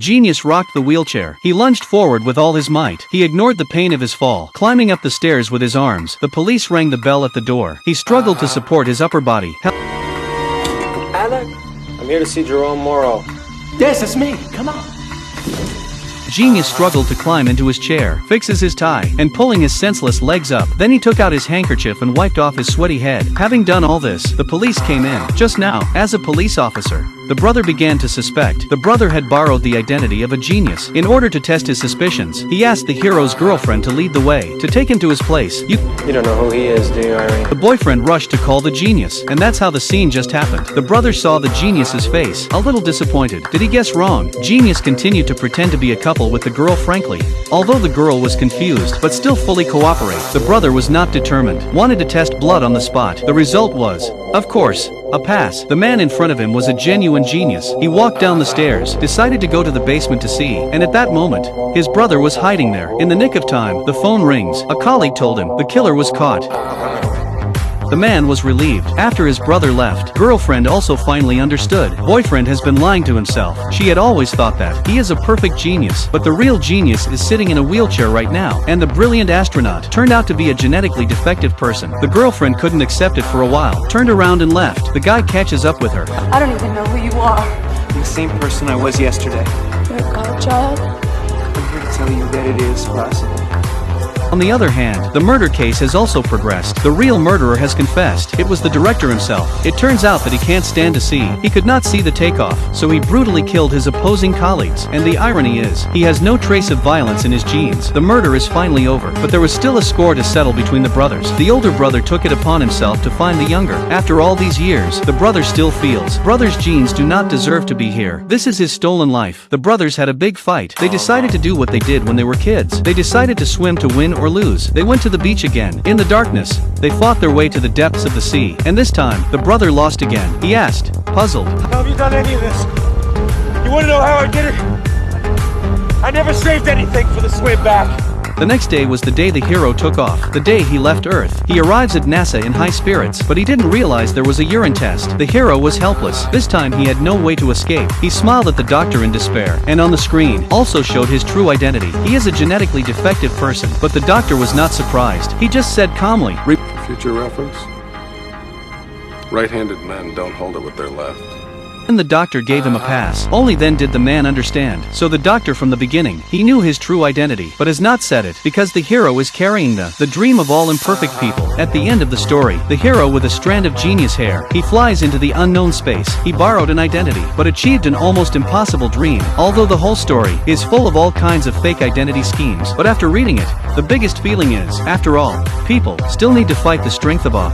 Genius rocked the wheelchair. He lunged forward with all his might. He ignored the pain of his fall, climbing up the stairs with his arms. The police rang the bell at the door. He struggled to support his upper body. Alec? I'm here to see Jerome Morrow. Yes, it's me. Come on. Genius struggled to climb into his chair, fixes his tie, and pulling his senseless legs up. Then he took out his handkerchief and wiped off his sweaty head. Having done all this, the police came in. Just now, as a police officer, the brother began to suspect. The brother had borrowed the identity of a genius. In order to test his suspicions, he asked the hero's girlfriend to lead the way, to take him to his place. You don't know who he is, do you, Irene? The boyfriend rushed to call the genius, and that's how the scene just happened. The brother saw the genius's face, a little disappointed. Did he guess wrong? Genius continued to pretend to be a couple with the girl frankly. Although the girl was confused, but still fully cooperate, the brother was not determined, wanted to test blood on the spot. The result was, of course, a pass. The man in front of him was a genuine genius. He walked down the stairs, decided to go to the basement to see, and at that moment, his brother was hiding there. In the nick of time, the phone rings. A colleague told him the killer was caught. The man was relieved. After his brother left, girlfriend also finally understood. Boyfriend has been lying to himself. She had always thought that he is a perfect genius, but the real genius is sitting in a wheelchair right now, and the brilliant astronaut turned out to be a genetically defective person. The girlfriend couldn't accept it for a while, turned around and left. The guy catches up with her. I don't even know who you are. I'm the same person I was yesterday. You're a godchild? I'm here to tell you that it is possible. On the other hand, the murder case has also progressed. The real murderer has confessed. It was the director himself. It turns out that he can't stand to see. He could not see the takeoff, so he brutally killed his opposing colleagues. And the irony is, he has no trace of violence in his genes. The murder is finally over, but there was still a score to settle between the brothers. The older brother took it upon himself to find the younger. After all these years, the brother still feels brother's genes do not deserve to be here. This is his stolen life. The brothers had a big fight. They decided to do what they did when they were kids. They decided to swim to win or lose. They went to the beach again. In the darkness, they fought their way to the depths of the sea. And this time, the brother lost again. He asked, puzzled. How have you done any of this? You want to know how I did it? I never saved anything for the swim back. The next day was the day the hero took off, the day he left Earth. He arrives at NASA in high spirits, but he didn't realize there was a urine test. The hero was helpless. This time he had no way to escape. He smiled at the doctor in despair, and on the screen, also showed his true identity. He is a genetically defective person, but the doctor was not surprised. He just said calmly, Future reference? Right-handed men don't hold it with their left. and the doctor gave him a pass. Only then did the man understand. So the doctor from the beginning, he knew his true identity, but has not said it, because the hero is carrying the dream of all imperfect people. At the end of the story, the hero with a strand of genius hair, he flies into the unknown space. He borrowed an identity, but achieved an almost impossible dream. Although the whole story is full of all kinds of fake identity schemes, but after reading it, the biggest feeling is, after all, people still need to fight the strength of all.